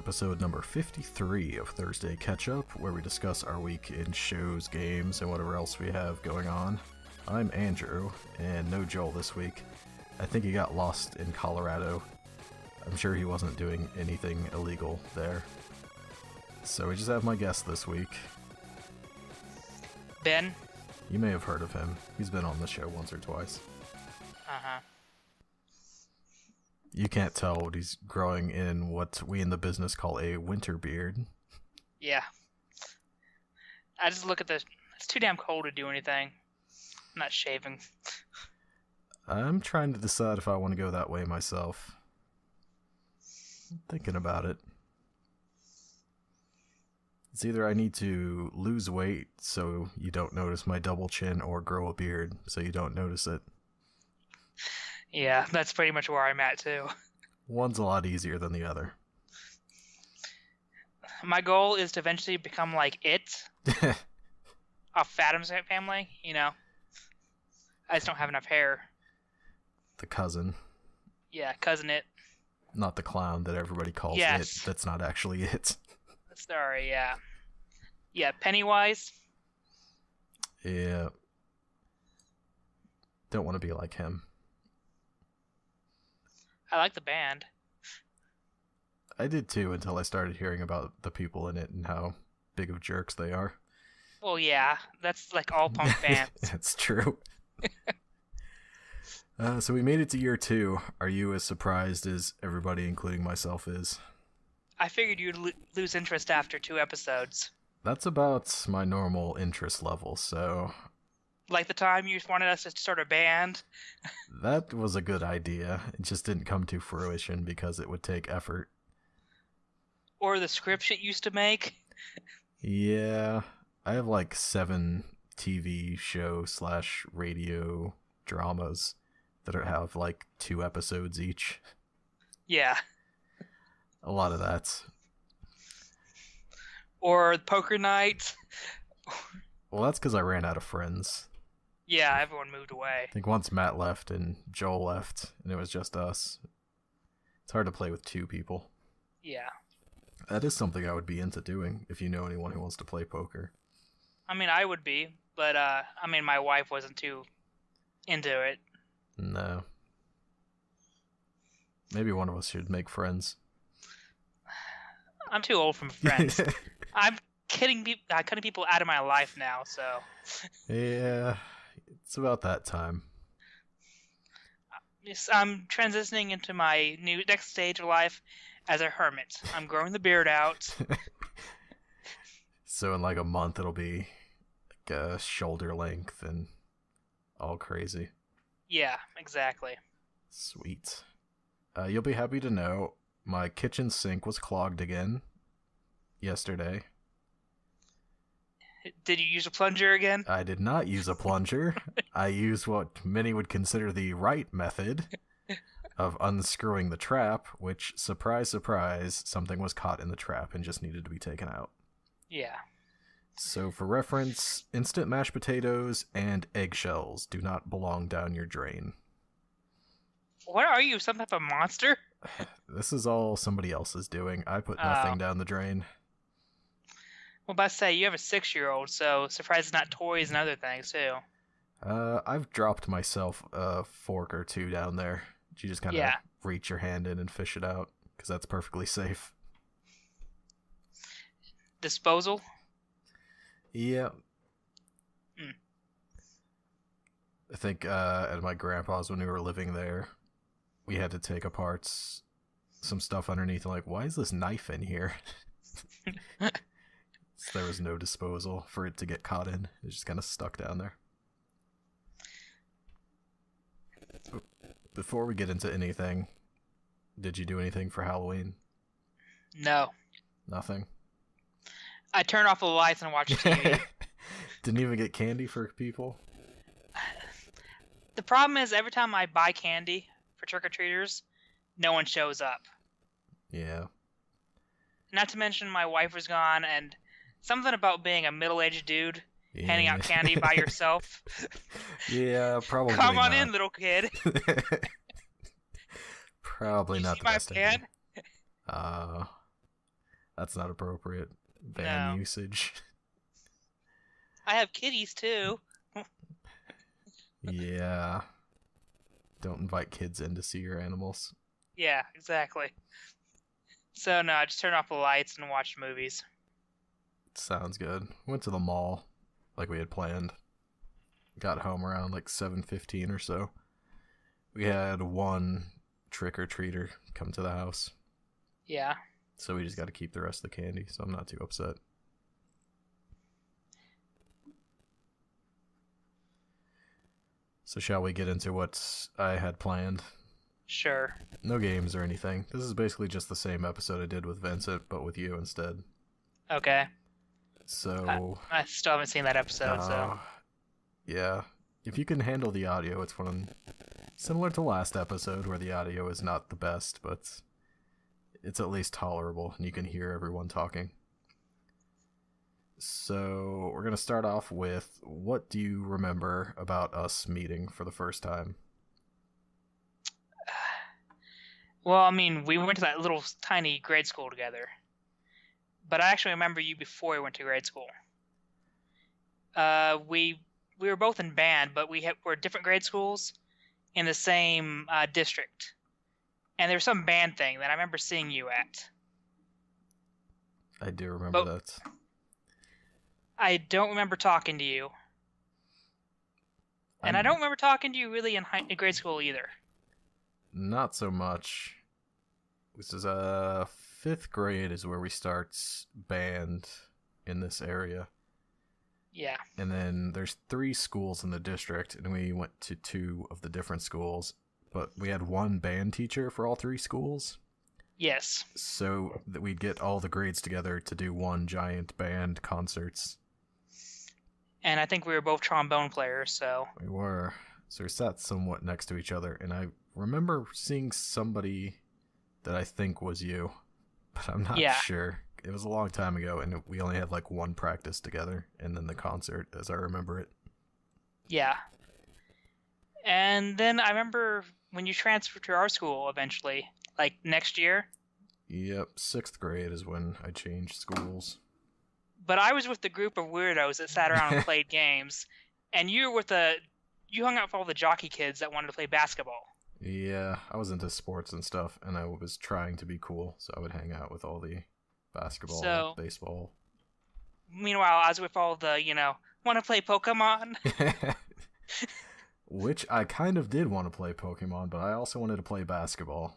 episode number 53 of Thursday Ketchup, where we discuss our week in shows, games, and whatever else we have going on. I'm Andrew, and no Joel this week. I think he got lost in Colorado. I'm sure he wasn't doing anything illegal there. So we just have my guest this week. Ben? You may have heard of him. He's been on the show once or twice. Uh-huh. You can't tell what he's growing in what we in the business call a winter beard. Yeah. I just look at this. It's too damn cold to do anything. I'm not shaving. I'm trying to decide if I want to go that way myself. I'm thinking about it. It's either I need to lose weight so you don't notice my double chin, or grow a beard so you don't notice it. Yeah, that's pretty much where I'm at, too. One's a lot easier than the other. My goal is to eventually become like It. Off Adam's Family, you know. I just don't have enough hair. The cousin. Yeah, cousin It. Not the clown that everybody calls Yes. It. That's not actually it. Sorry, yeah. Yeah, Pennywise. Yeah. Don't want to be like him. I like the band. I did too, until I started hearing about the people in it and how big of jerks they are. Well, yeah, that's like all punk bands. That's true. So we made it to year 2. Are you as surprised as everybody, including myself, is? I figured you'd lose interest after 2 episodes. That's about my normal interest level, so... Like the time you wanted us to start a band. That was a good idea. It just didn't come to fruition because it would take effort. Or the scripts it used to make. Yeah, I have like 7 TV show / radio dramas that have like 2 episodes each. Yeah. A lot of that. Or poker night. Well, that's because I ran out of friends. Yeah, everyone moved away. I think once Matt left and Joel left, and it was just us. It's hard to play with 2 people. Yeah. That is something I would be into doing, if you know anyone who wants to play poker. I mean, I would be, but, my wife wasn't too into it. No. Maybe one of us should make friends. I'm too old for friends. I'm cutting people out of my life now, so... Yeah, it's about that time. Yes, I'm transitioning into my next stage of life as a hermit. I'm growing the beard out. So in like a month it'll be like a shoulder length and all crazy. Yeah, exactly. Sweet. You'll be happy to know my kitchen sink was clogged again yesterday. Did you use a plunger again? I did not use a plunger. I used what many would consider the right method of unscrewing the trap, which, surprise, surprise, something was caught in the trap and just needed to be taken out. Yeah. So for reference, instant mashed potatoes and eggshells do not belong down your drain. What are you, some type of monster? This is all somebody else is doing. I put nothing down the drain. Well, about to say, you have a 6-year-old, so surprised it's not toys and other things, too. I've dropped myself a fork or 2 down there. You just kind of reach your hand in and fish it out, because that's perfectly safe. Disposal? Yeah. I think at my grandpa's, when we were living there, we had to take apart some stuff underneath. And like, why is this knife in here? So there was no disposal for it to get caught in. It was just kind of stuck down there. Before we get into anything, did you do anything for Halloween? No. Nothing? I turned off the lights and watched TV. Didn't even get candy for people? The problem is, every time I buy candy for trick-or-treaters, no one shows up. Yeah. Not to mention my wife was gone, and something about being a middle-aged dude handing out candy by yourself. Yeah, probably Come on not. in, little kid. Probably You not see the my best pan? idea. That's not appropriate. Van No. usage. I have kitties too. Yeah. Don't invite kids in to see your animals. Yeah, exactly. So no, I just turned off the lights and watched movies. Sounds good. Went to the mall like we had planned. Got home around like 7:15 or so. We had one trick-or-treater come to the house. Yeah. So we just got to keep the rest of the candy, so I'm not too upset. So shall we get into what I had planned? Sure. No games or anything. This is basically just the same episode I did with Vincent, but with you instead. Okay. So... I still haven't seen that episode, so... Yeah. If you can handle the audio, it's one... Similar to last episode, where the audio is not the best, but... It's at least tolerable, and you can hear everyone talking. So, we're going to start off with, what do you remember about us meeting for the first time? Well, I mean, we went to that little tiny grade school together. But I actually remember you before we went to grade school. We were both in band, but were different grade schools in the same district. And there was some band thing that I remember seeing you at. I do remember that. I don't remember talking to you. And I don't remember talking to you really in grade school either. Not so much. This is 5th grade is where we start band in this area. Yeah. And then there's 3 schools in the district, and we went to 2 of the different schools. But we had one band teacher for all 3 schools. Yes. So that we'd get all the grades together to do one giant band concerts. And I think we were both trombone players, so... We were. So we sat somewhat next to each other, and I remember seeing somebody that I think was you, but I'm not sure. It was a long time ago, and we only had like one practice together, and then the concert, as I remember it. Yeah. And then I remember when you transferred to our school eventually, like next year. Yep, 6th grade is when I changed schools. But I was with the group of weirdos that sat around and played games, and you were you hung out with all the jockey kids that wanted to play basketball. Yeah, I was into sports and stuff, and I was trying to be cool, so I would hang out with all the basketball, baseball. Meanwhile, I was with all the, want to play Pokemon? Which I kind of did want to play Pokemon, but I also wanted to play basketball.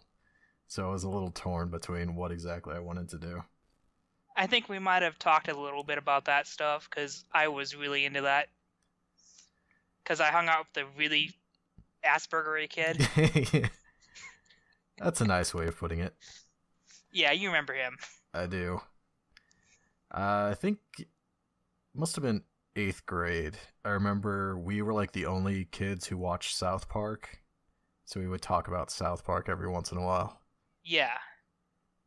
So I was a little torn between what exactly I wanted to do. I think we might have talked a little bit about that stuff, because I was really into that. Because I hung out with the really Asperger-y kid. Yeah. That's a nice way of putting it. Yeah, you remember him. I do. I think it must have been 8th grade. I remember we were like the only kids who watched South Park. So we would talk about South Park every once in a while. Yeah.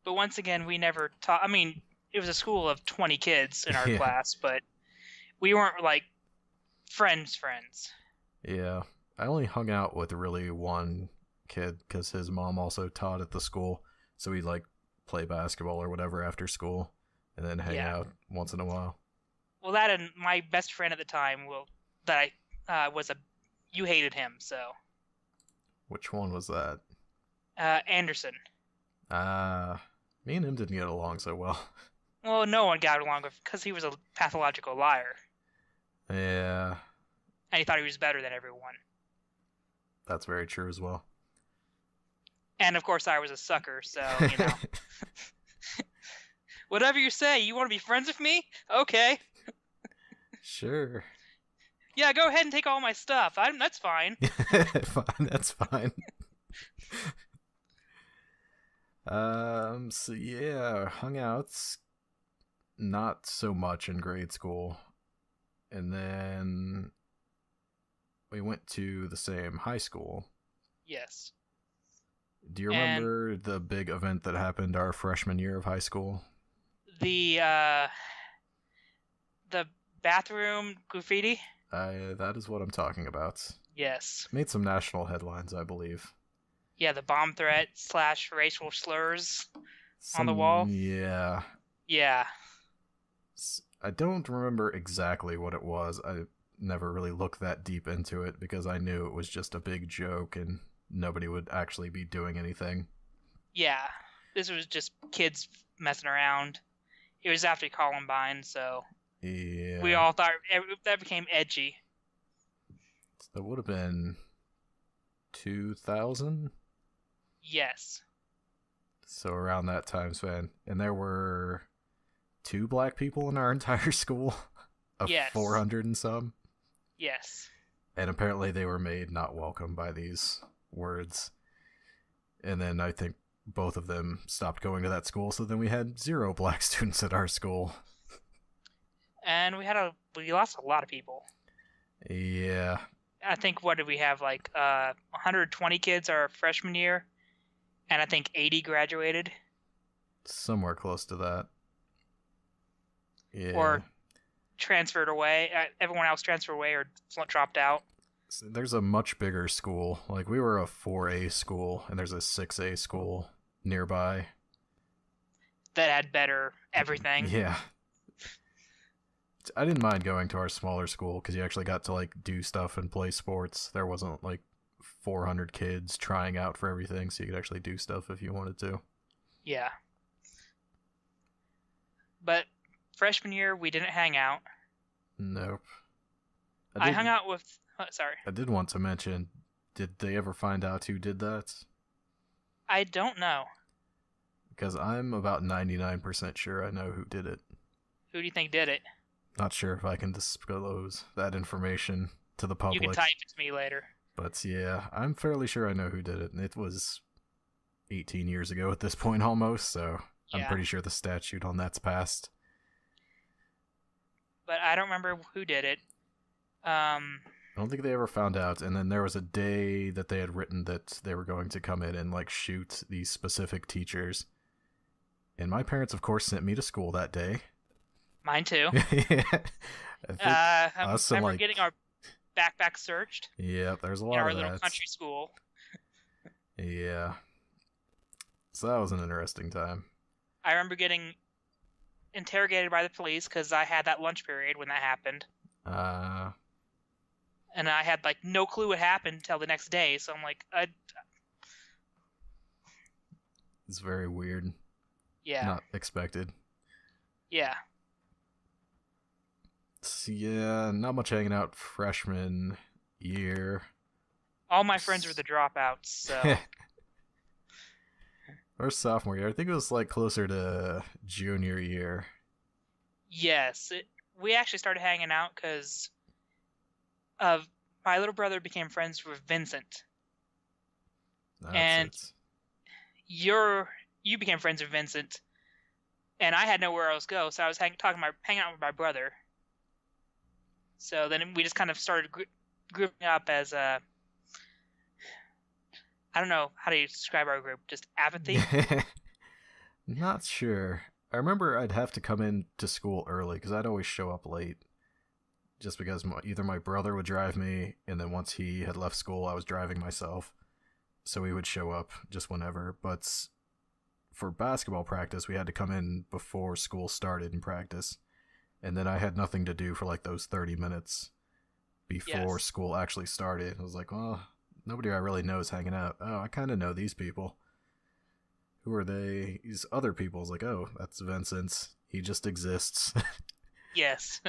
But once again, we never talked. I mean, it was a school of 20 kids in our class, but we weren't like friends. Yeah. I only hung out with really one kid because his mom also taught at the school. So we'd like play basketball or whatever after school and then hang out once in a while. Well, that and my best friend at the time, you hated him, so. Which one was that? Anderson. Me and him didn't get along so well. Well, no one got along with because he was a pathological liar. Yeah. And he thought he was better than everyone. That's very true as well. And of course, I was a sucker, so, Whatever you say, you want to be friends with me? Okay. Sure. Yeah, go ahead and take all my stuff. That's fine. Fine, that's fine. So yeah, hangouts not so much in grade school. And then we went to the same high school. Yes. Do you remember the big event that happened our freshman year of high school? The bathroom graffiti? That is what I'm talking about. Yes. Made some national headlines, I believe. Yeah, the bomb threat / racial slurs on the wall. Yeah. Yeah. I don't remember exactly what it was. I never really looked that deep into it because I knew it was just a big joke and nobody would actually be doing anything. Yeah. This was just kids messing around. It was after Columbine, so we Yeah. all thought that became edgy. That would have been 2000? Yes. So around that time span. And there were two black people in our entire school of Yes. 400 and some. Yes. And apparently they were made not welcome by these words. And then I think both of them stopped going to that school, so then we had 0 black students at our school. And we lost a lot of people. Yeah. I think what did we have, like 120 kids our freshman year, and I think 80 graduated. Somewhere close to that. Yeah. Or transferred away. Everyone else transferred away or dropped out. So there's a much bigger school. Like, we were a 4A school, and there's a 6A school nearby. That had better everything. Yeah. I didn't mind going to our smaller school because you actually got to, like, do stuff and play sports. There wasn't, like, 400 kids trying out for everything, so you could actually do stuff if you wanted to. Yeah. But freshman year, we didn't hang out. Nope. I hung out with... sorry. I did want to mention, did they ever find out who did that? I don't know. Because I'm about 99% sure I know who did it. Who do you think did it? Not sure if I can disclose that information to the public. You can type it to me later. But yeah, I'm fairly sure I know who did it. And it was 18 years ago at this point almost, so Yeah. I'm pretty sure the statute on that's passed. But I don't remember who did it. I don't think they ever found out. And then there was a day that they had written that they were going to come in and, like, shoot these specific teachers. And my parents, of course, sent me to school that day. Mine too. I I remember getting our backpack searched. Yeah, there's a lot in of our that. little country school. Yeah. So that was an interesting time. I remember getting interrogated by the police because I had that lunch period when that happened. And I had, like, no clue what happened until the next day, so I'm like, It's very weird. yeah. Not expected. Yeah. So, yeah, not much hanging out freshman year. All my friends were the dropouts, so... Or sophomore year. I think it was, like, closer to junior year. Yes. We actually started hanging out because my little brother became friends with Vincent. That's And you became friends with Vincent, and I had nowhere else to go, so I was hanging out with my brother. So then we just kind of started grouping up as I don't know how to describe our group, just apathy. Not sure. I remember I'd have to come in to school early because I'd always show up late. Just because either my brother would drive me, and then once he had left school, I was driving myself. So we would show up just whenever. But for basketball practice, we had to come in before school started in practice. And then I had nothing to do for, like, those 30 minutes before school actually started. I was like, well, nobody I really know is hanging out. Oh, I kind of know these people. Who are they? These other people. I was like, oh, that's Vincent. He just exists. Yes.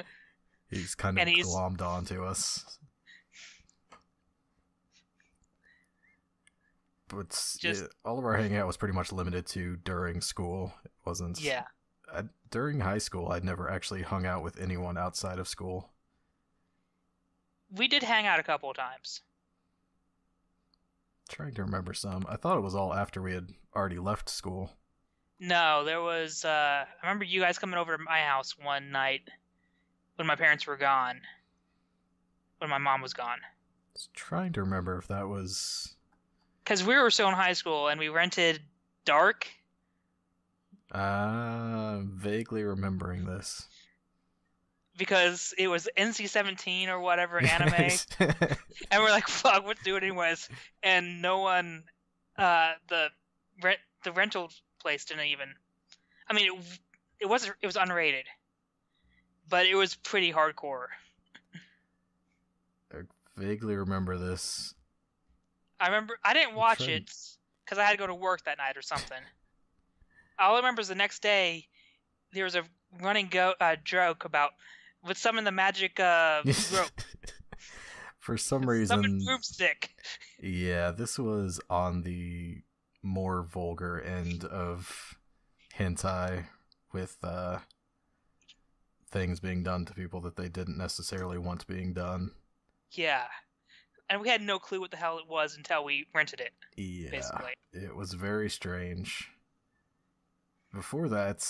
He's kind of glommed onto us. But all of our hanging out was pretty much limited to during school. It wasn't... Yeah. During high school, I'd never actually hung out with anyone outside of school. We did hang out a couple of times. Trying to remember some. I thought it was all after we had already left school. No, there was... I remember you guys coming over to my house one night when my parents were gone. When my mom was gone. I was trying to remember if that was... Because we were still in high school, and we rented Dark. Vaguely remembering this. Because it was NC-17 or whatever anime. And we're like, fuck, let's do it anyways. And no one... the rental place didn't even... I mean, it was unrated, but it was pretty hardcore. I vaguely remember this. I remember I didn't I'm watch trying. it because I had to go to work that night or something. All I remember is the next day there was a running joke about would summon the magic rope, For some summon reason, broomstick. yeah, this was on the more vulgar end of hentai with things being done to people that they didn't necessarily want being done. Yeah, and we had no clue what the hell it was until we rented it. Yeah, Basically, it was very strange. Before that,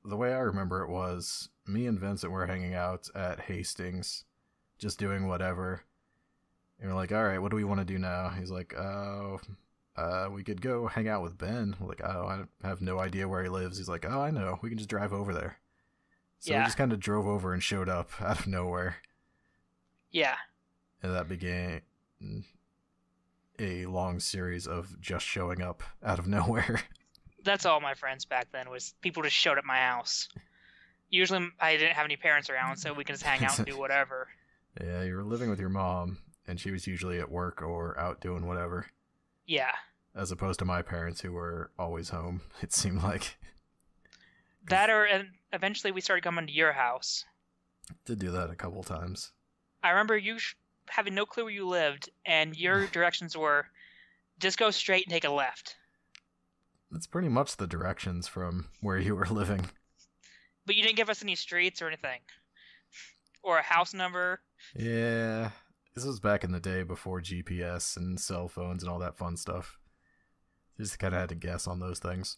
the way I remember it was me and Vincent were hanging out at Hastings, just doing whatever. And we're like, all right, what do we want to do now? He's like, oh, we could go hang out with Ben. We're like, oh, I have no idea where he lives. He's like, oh, I know. We can just drive over there. So we yeah, just kind of drove over and showed up out of nowhere. yeah. And that began a long series of just showing up out of nowhere. That's all my friends back then was people just showed at my house. Usually I didn't have any parents around, so we could just hang out and do whatever. Yeah, you were living with your mom, and she was usually at work or out doing whatever. Yeah, As opposed to my parents who were always home, it seemed like. that or and eventually we started coming to your house. Did do that a couple times. I remember you having no clue where you lived, and your directions were just go straight and take a left. That's pretty much the directions from where you were living. But you didn't give us any streets or anything. Or a house number. Yeah, this was back in the day before GPS and cell phones and all that fun stuff. Just kind of had to guess on those things.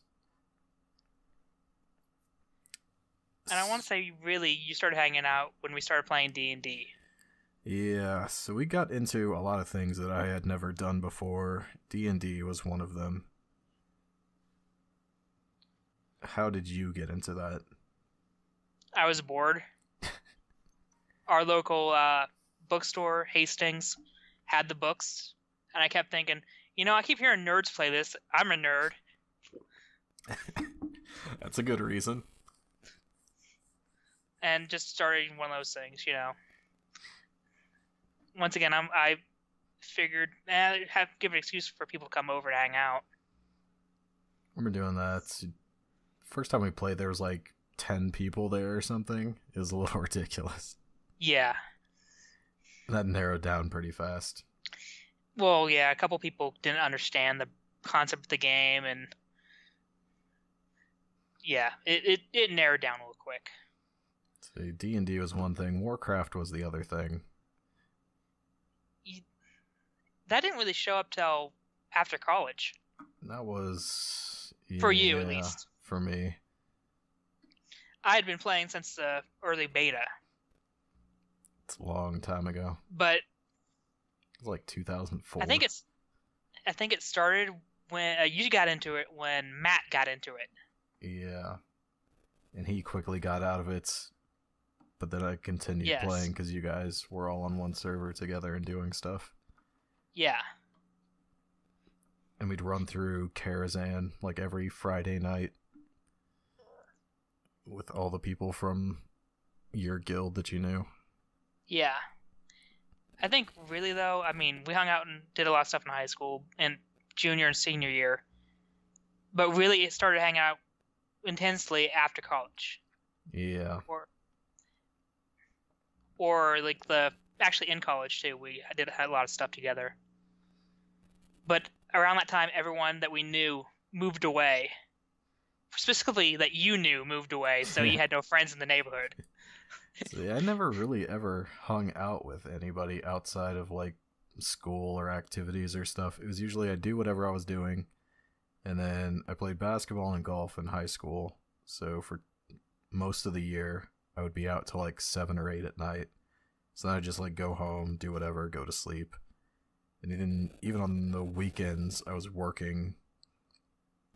And I want to say, really, you started hanging out when we started playing D&D. Yeah, so we got into a lot of things that I had never done before. D&D was one of them. How did you get into that? I was bored. Our local bookstore, Hastings, had the books. And I kept thinking, I keep hearing nerds play this. I'm a nerd. That's a good reason. And just started one of those things, Once again, I figured, give an excuse for people to come over to hang out. I remember doing that. First time we played, there was like 10 people there or something. It was a little ridiculous. Yeah. That narrowed down pretty fast. Well, yeah, a couple people didn't understand the concept of the game, and yeah, it narrowed down a little quick. See, D&D was one thing, Warcraft was the other thing. That didn't really show up till after college. That was... For you, at least. For me. I had been playing since the early beta. It's a long time ago. But... It was like 2004. I think it started when... you got into it when Matt got into it. Yeah. And he quickly got out of it. But then I continued playing because you guys were all on one server together and doing stuff. Yeah. And we'd run through Karazhan like every Friday night with all the people from your guild that you knew. Yeah. I think really though, we hung out and did a lot of stuff in high school and junior and senior year. But really it started hanging out intensely after college. Yeah. Or like actually in college too, we had a lot of stuff together. But around that time, everyone that we knew moved away. Specifically, that you knew moved away, so you had no friends in the neighborhood. See, I never really ever hung out with anybody outside of like school or activities or stuff. It was usually I'd do whatever I was doing, and then I played basketball and golf in high school. So for most of the year, I would be out till like 7 or 8 at night. So then I'd just like go home, do whatever, go to sleep. And even on the weekends, I was working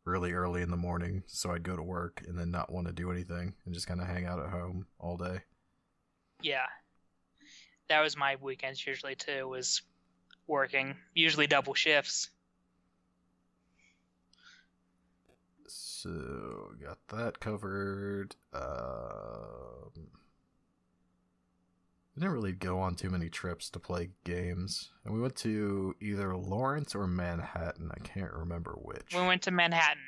really early in the morning, so I'd go to work and then not want to do anything and just kind of hang out at home all day. Yeah. That was my weekends usually too, was working, usually double shifts. So, got that covered. We didn't really go on too many trips to play games. And we went to either Lawrence or Manhattan. I can't remember which. We went to Manhattan.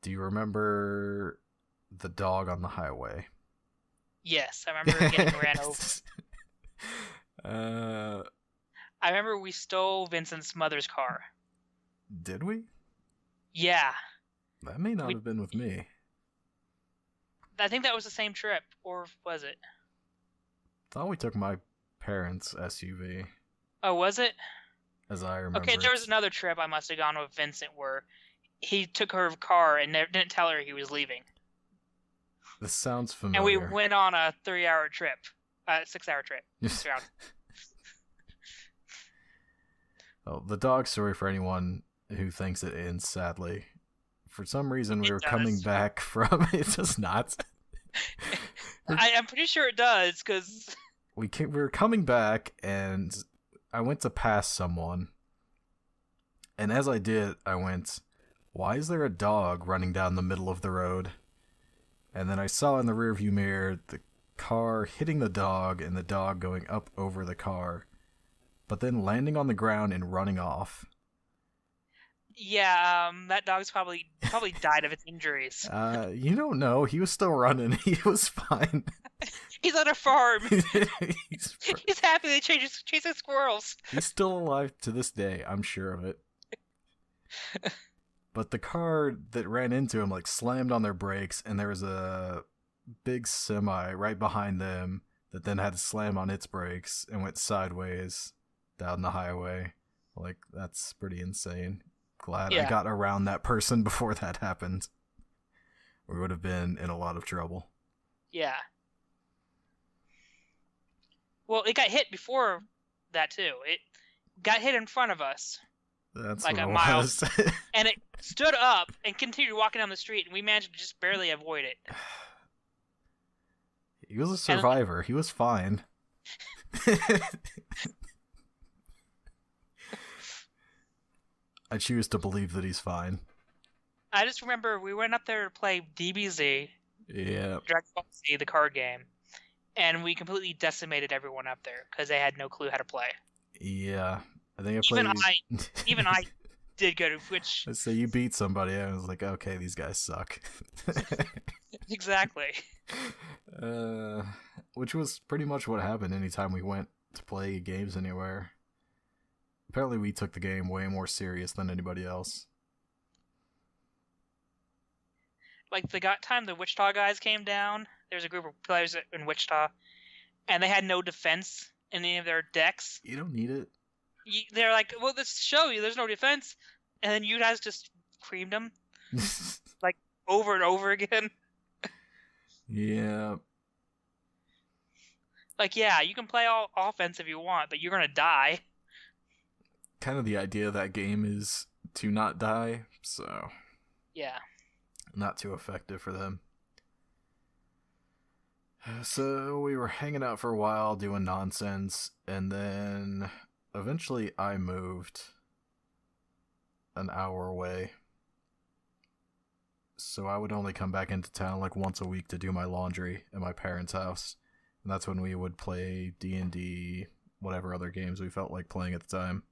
Do you remember the dog on the highway? Yes, I remember getting ran over. I remember we stole Vincent's mother's car. Did we? Yeah. That may not have been with me. I think that was the same trip, or was it? Thought we took my parents' SUV. Oh, was it? As I remember. Okay, there was another trip I must have gone with Vincent where he took her car and didn't tell her he was leaving. This sounds familiar. And we went on a 3-hour trip. 6-hour trip. 6 hours. Well, the dog story, for anyone who thinks it ends sadly, for some reason we were coming back from... It does not. I'm pretty sure it does, because... We were coming back, and I went to pass someone. And as I did, I went, why is there a dog running down the middle of the road? And then I saw in the rearview mirror the car hitting the dog and the dog going up over the car, but then landing on the ground and running off. Yeah, that dog's probably died of its injuries. You don't know. He was still running. He was fine. He's on a farm. He's happy they chasing squirrels. He's still alive to this day. I'm sure of it. But the car that ran into him slammed on their brakes, and there was a big semi right behind them that then had to slam on its brakes and went sideways down the highway. That's pretty insane. Glad I got around that person before that happened. We would have been in a lot of trouble. Yeah. Well, it got hit before that, too. It got hit in front of us. That's like what a it mile. was. And it stood up and continued walking down the street, and we managed to just barely avoid it. He was a survivor. He was fine. I choose to believe that he's fine. I just remember we went up there to play DBZ. Yeah. Dragon Ball Z, the card game. And we completely decimated everyone up there because they had no clue how to play. Yeah. I think I played... Even I did go to Twitch. Let's say you beat somebody. I was like, okay, these guys suck. Exactly. Which was pretty much what happened anytime we went to play games anywhere. Apparently we took the game way more serious than anybody else. Time the Wichita guys came down, there was a group of players in Wichita, and they had no defense in any of their decks. You don't need it. They're like, well, let's show you there's no defense. And then you guys just creamed them. Over and over again. Yeah. Yeah, you can play all offense if you want, but you're going to die. Kind of the idea of that game is to not die, so... Yeah. Not too effective for them. So we were hanging out for a while, doing nonsense, and then eventually I moved an hour away. So I would only come back into town once a week to do my laundry at my parents' house. And that's when we would play D&D, whatever other games we felt like playing at the time.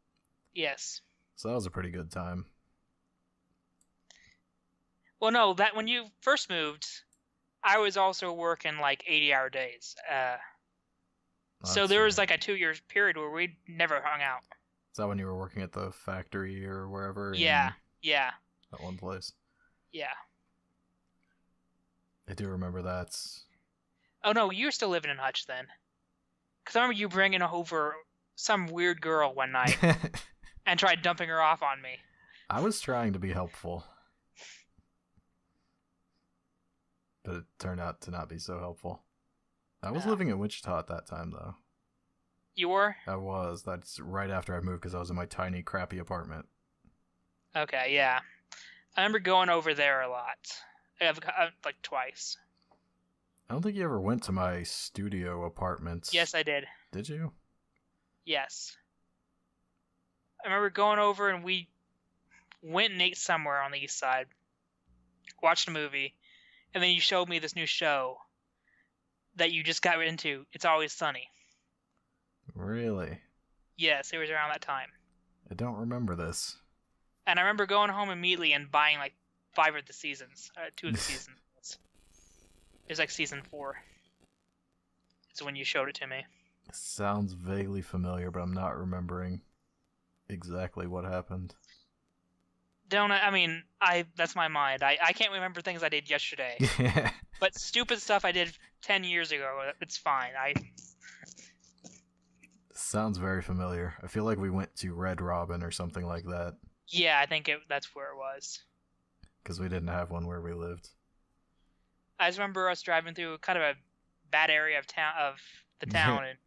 Yes. So that was a pretty good time. Well, no, that when you first moved, I was also working 80-hour days. So there was a 2-year period where we never hung out. Is that when you were working at the factory or wherever? Yeah. That one place. Yeah. I do remember that. Oh no, you were still living in Hutch then. Because I remember you bringing over some weird girl one night and tried dumping her off on me. I was trying to be helpful. But it turned out to not be so helpful. I was living in Wichita at that time, though. You were? I was. That's right after I moved because I was in my tiny, crappy apartment. Okay, yeah. I remember going over there a lot. Twice. I don't think you ever went to my studio apartment. Yes, I did. Did you? Yes. I remember going over and went and ate somewhere on the east side, watched a movie, and then you showed me this new show that you just got into. It's Always Sunny. Really? Yes, it was around that time. I don't remember this. And I remember going home immediately and buying like 5 of the seasons, 2 of the seasons. It was like season 4. It's when you showed it to me. Sounds vaguely familiar, but I'm not remembering exactly what happened. That's my mind. I can't remember things I did yesterday. But stupid stuff I did 10 years ago, it's fine. Sounds very familiar. I feel like we went to Red Robin or something like that. Yeah, I think that's where it was. Because we didn't have one where we lived. I just remember us driving through kind of a bad area of the town, and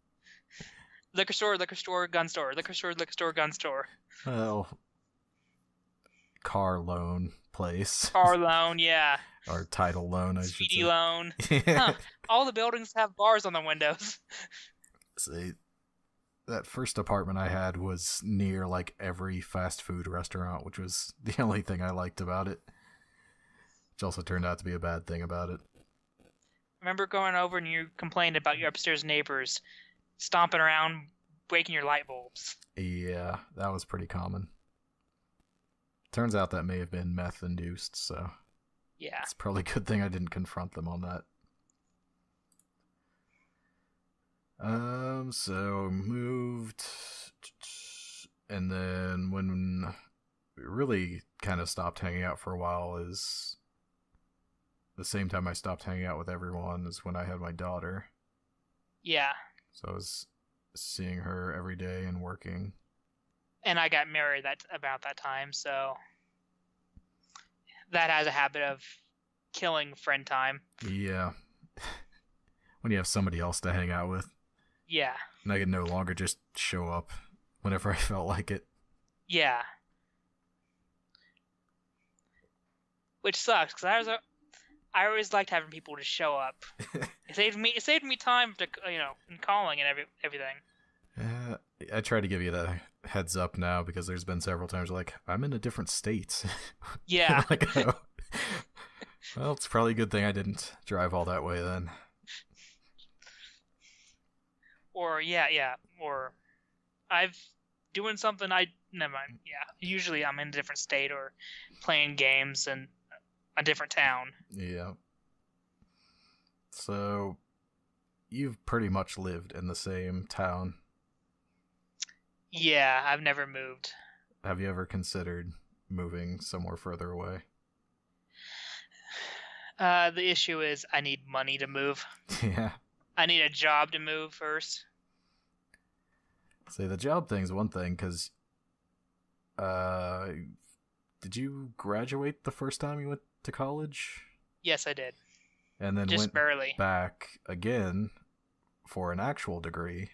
liquor store, gun store, liquor store, gun store. Well, car loan place. Car loan, yeah. Or title loan, I should CD say. loan. Huh. All the buildings have bars on the windows. See, that first apartment I had was near like every fast food restaurant, which was the only thing I liked about it. Which also turned out to be a bad thing about it. Remember going over and you complained about your upstairs neighbors stomping around, breaking your light bulbs. Yeah, that was pretty common. Turns out that may have been meth-induced, so... Yeah. It's probably a good thing I didn't confront them on that. So moved... And then when we really kind of stopped hanging out for a while is... The same time I stopped hanging out with everyone is when I had my daughter. Yeah. So I was seeing her every day and working. And I got married about that time, so that has a habit of killing friend time. Yeah. When you have somebody else to hang out with. Yeah. And I could no longer just show up whenever I felt like it. Yeah. Which sucks, because I always liked having people to show up. It saved me time to in calling and everything. I try to give you the heads up now because there's been several times like I'm in a different state. Yeah. Like, oh, well, it's probably a good thing I didn't drive all that way then. Or or I've doing something never mind. Yeah, usually I'm in a different state or playing games in a different town. Yeah. So, you've pretty much lived in the same town. Yeah, I've never moved. Have you ever considered moving somewhere further away? The issue is I need money to move. Yeah. I need a job to move first. See, the job thing's one thing, because, did you graduate the first time you went to college? Yes, I did. And then just went barely back again for an actual degree.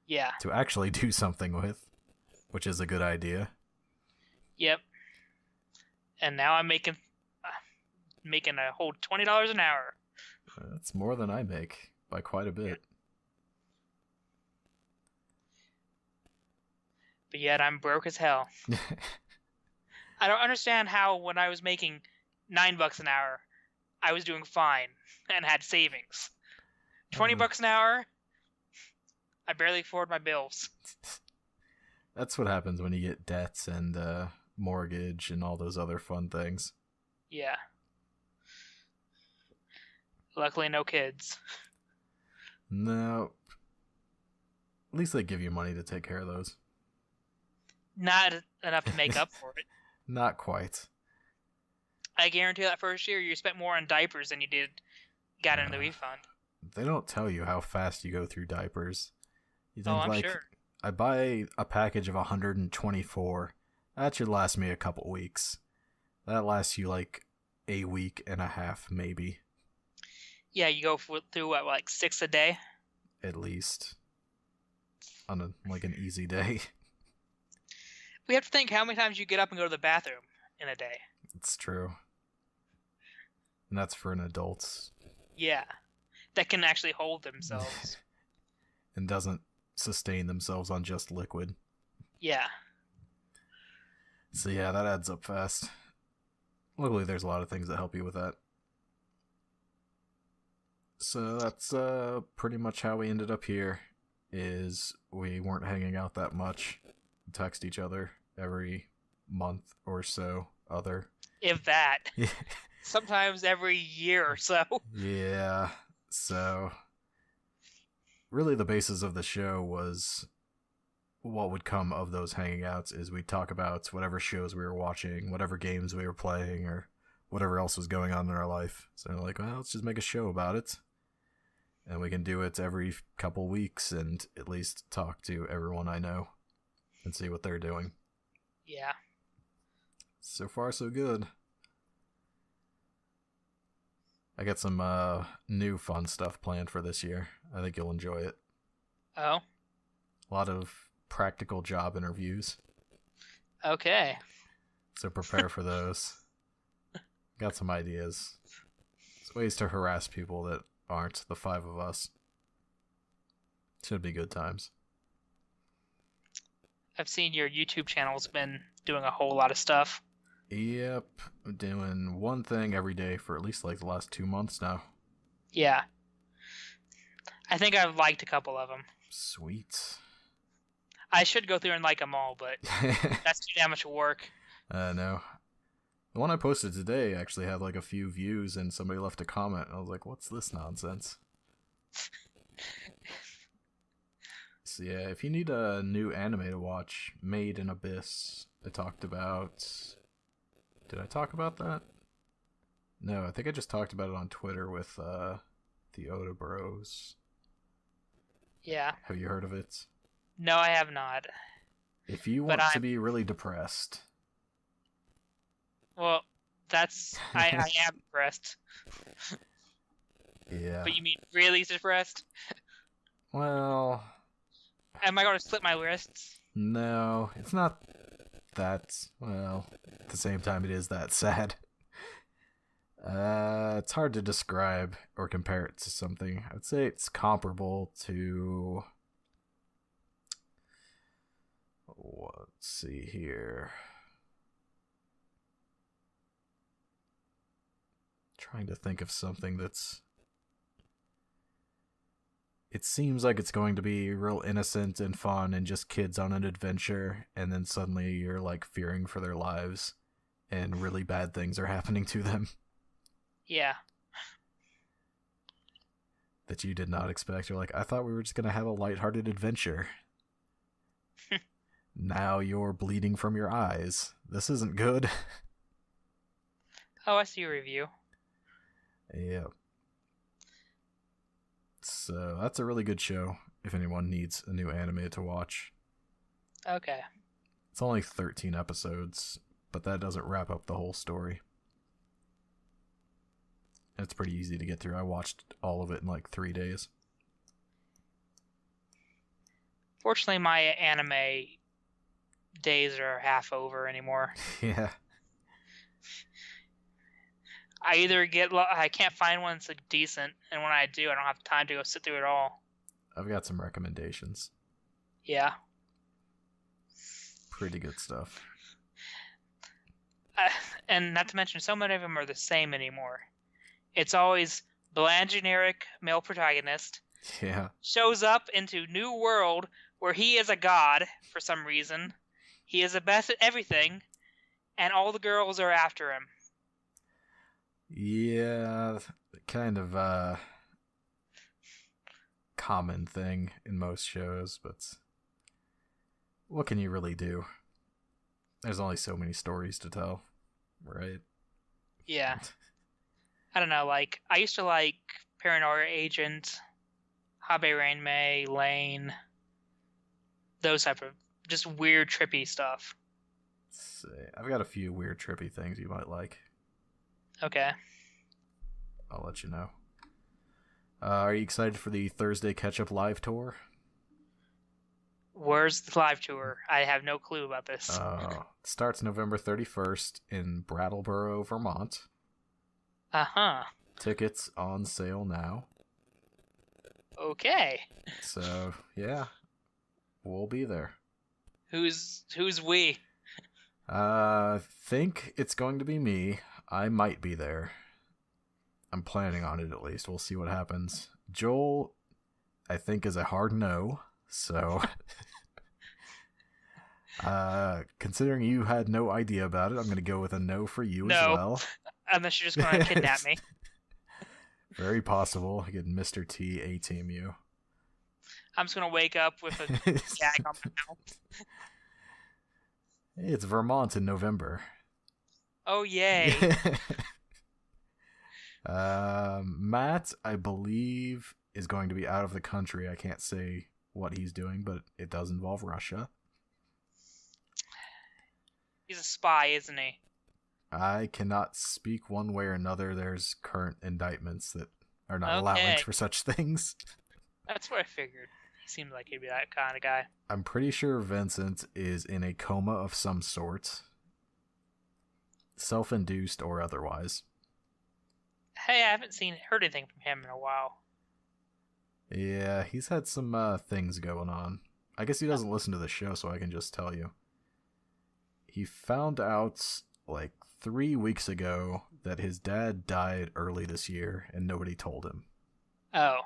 Yeah. To actually do something with, which is a good idea. Yep. And now I'm making a whole $20 an hour. That's more than I make by quite a bit. But yet I'm broke as hell. I don't understand how when I was making $9 an hour, I was doing fine and had savings. $20 an hour, I barely afford my bills. That's what happens when you get debts and mortgage and all those other fun things. Yeah. Luckily, no kids. No. At least they give you money to take care of those. Not enough to make up for it. Not quite. I guarantee that first year you spent more on diapers than you got in the refund. They don't tell you how fast you go through diapers. You think, I'm sure. I buy a package of 124. That should last me a couple weeks. That lasts you like a week and a half, maybe. Yeah, you go through what, like 6 a day? At least. On an easy day. We have to think how many times you get up and go to the bathroom in a day. It's true. And that's for an adult. Yeah. That can actually hold themselves. And doesn't sustain themselves on just liquid. Yeah. So yeah, that adds up fast. Luckily, there's a lot of things that help you with that. So that's pretty much how we ended up here. Is we weren't hanging out that much. We text each other every month or so. If that. Sometimes every year or so. Yeah. So really, the basis of the show was what would come of those hanging outs is we'd talk about whatever shows we were watching, whatever games we were playing, or whatever else was going on in our life. So we're like, well, let's just make a show about it. And we can do it every couple weeks and at least talk to everyone I know and see what they're doing. Yeah. So far, so good. I got some new fun stuff planned for this year. I think you'll enjoy it. Oh? A lot of practical job interviews. Okay. So prepare for those. Got some ideas. It's ways to harass people that aren't the five of us. Should be good times. I've seen your YouTube channel's been doing a whole lot of stuff. Yep. I'm doing one thing every day for at least like the last 2 months now. Yeah. I think I've liked a couple of them. Sweet. I should go through and like them all, but that's too damn much work. No. The one I posted today actually had like a few views and somebody left a comment. I was like, what's this nonsense? So yeah, if you need a new anime to watch, Made in Abyss, I talked about... Did I talk about that? No, I think I just talked about it on Twitter with the Oda Bros. Yeah. Have you heard of it? No, I have not. If you want to be really depressed... Well, that's... I am depressed. Yeah. But you mean really depressed? Well... Am I going to split my wrists? No, it's not that... Well, at the same time it is that sad. It's hard to describe or compare it to something. I'd say it's comparable to... Let's see here. Trying to think of something that's... It seems like it's going to be real innocent and fun and just kids on an adventure, and then suddenly you're like fearing for their lives and really bad things are happening to them. Yeah. That you did not expect. You're like, I thought we were just going to have a lighthearted adventure. Now you're bleeding from your eyes. This isn't good. Oh, I see your review. Yeah. So that's a really good show if anyone needs a new anime to watch. Okay. It's only 13 episodes, but that doesn't wrap up the whole story. It's pretty easy to get through. I watched all of it in like 3 days. Fortunately, my anime days are half over anymore. Yeah. I either I can't find one that's like decent, and when I do, I don't have time to go sit through it all. I've got some recommendations. Yeah. Pretty good stuff. And not to mention, so many of them are the same anymore. It's always bland, generic male protagonist. Yeah. Shows up into new world where he is a god for some reason. He is the best at everything, and all the girls are after him. Yeah, kind of common thing in most shows, but what can you really do? There's only so many stories to tell, right? Yeah. I don't know, like, I used to like Paranoia Agent, Habe Rainmei, Lane, those type of just weird, trippy stuff. Let's see. I've got a few weird, trippy things you might like. Okay. I'll let you know. Are you excited for the Thursday Ketchup live tour? Where's the live tour? I have no clue about this. It starts November 31st in Brattleboro, Vermont. Uh-huh. Tickets on sale now. Okay. So, yeah. We'll be there. Who's we? Think it's going to be me. I might be there. I'm planning on it at least. We'll see what happens. Joel, I think, is a hard no. So, considering you had no idea about it, I'm going to go with a no for you as well. Unless you're just going to kidnap me. Very possible. I get Mr. T A-team you. I'm just going to wake up with a gag on my mouth. Hey, it's Vermont in November. Oh, yay. Matt, I believe, is going to be out of the country. I can't say what he's doing, but it does involve Russia. He's a spy, isn't he? I cannot speak one way or another. There's current indictments that are not allowed for such things. That's what I figured. He seemed like he'd be that kind of guy. I'm pretty sure Vincent is in a coma of some sort. Self-induced or otherwise. Hey, I haven't heard anything from him in a while. Yeah, he's had some things going on. I guess he doesn't listen to the show, so I can just tell you. He found out, like, 3 weeks ago that his dad died early this year, and nobody told him. Oh.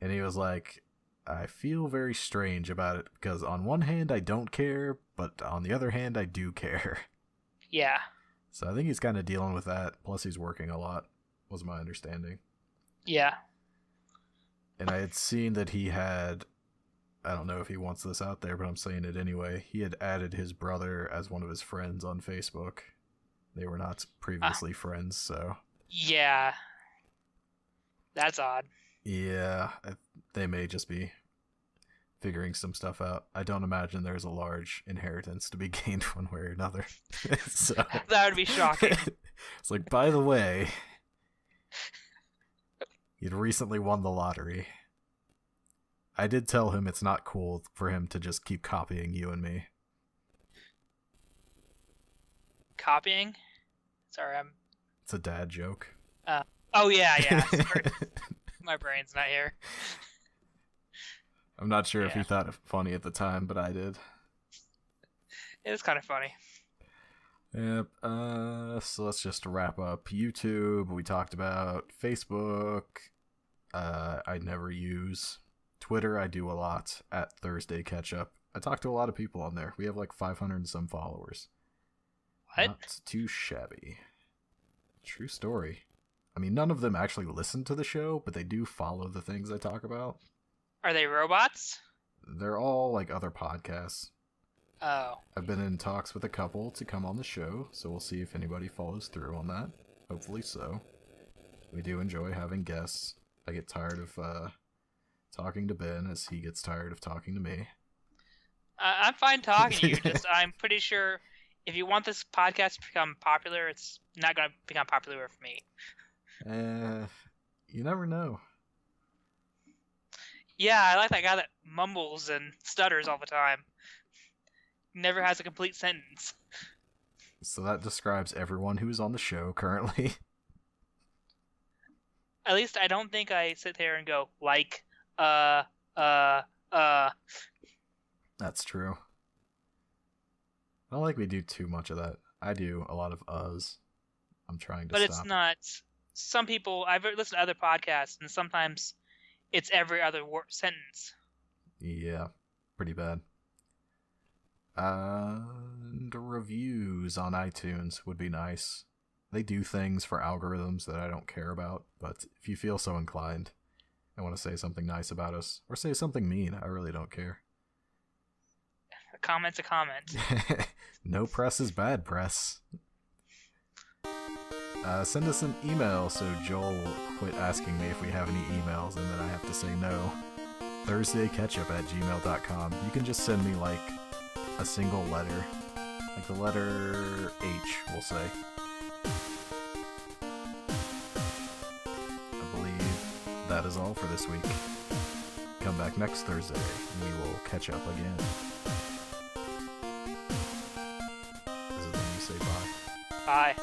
And he was like, I feel very strange about it, because on one hand I don't care, but on the other hand I do care. Yeah. So I think he's kind of dealing with that, plus he's working a lot, was my understanding. Yeah. And I had seen that he had, I don't know if he wants this out there, but I'm saying it anyway, he had added his brother as one of his friends on Facebook. They were not previously friends, so... Yeah. That's odd. Yeah, they may just be figuring some stuff out. I don't imagine there's a large inheritance to be gained one way or another. So that would be shocking. It's like, by the way, he'd recently won the lottery. I did tell him it's not cool for him to just keep copying you and me. Copying? Sorry, It's a dad joke. Oh, yeah. Sorry. My brain's not here. I'm not sure if he thought it funny at the time, but I did. It was kind of funny. Yep. So let's just wrap up. YouTube, we talked about. Facebook, I never use. Twitter, I do a lot, at Thursday Ketchup. I talk to a lot of people on there. We have like 500 and some followers. What? Not too shabby. True story. I mean, none of them actually listen to the show, but they do follow the things I talk about. Are they robots? They're all like other podcasts. Oh. I've been in talks with a couple to come on the show, so we'll see if anybody follows through on that. Hopefully so. We do enjoy having guests. I get tired of talking to Ben as he gets tired of talking to me. I'm fine talking to you, just I'm pretty sure if you want this podcast to become popular, it's not going to become popular with me. You never know. Yeah, I like that guy that mumbles and stutters all the time. Never has a complete sentence. So that describes everyone who's on the show currently. At least I don't think I sit there and go, like, That's true. I don't think we do too much of that. I do a lot of uhs. I'm trying to stop. But it's not... Some people... I've listened to other podcasts, and sometimes it's every other sentence. Yeah, pretty bad. And reviews on iTunes would be nice. They do things for algorithms that I don't care about, but if you feel so inclined and want to say something nice about us, or say something mean, I really don't care. A comment's a comment. No press is bad press. Send us an email so Joel will quit asking me if we have any emails and then I have to say no. ThursdayKetchup@gmail.com. You can just send me like a single letter. Like the letter H, we'll say. I believe that is all for this week. Come back next Thursday and we will catch up again. This is when you say bye. Bye.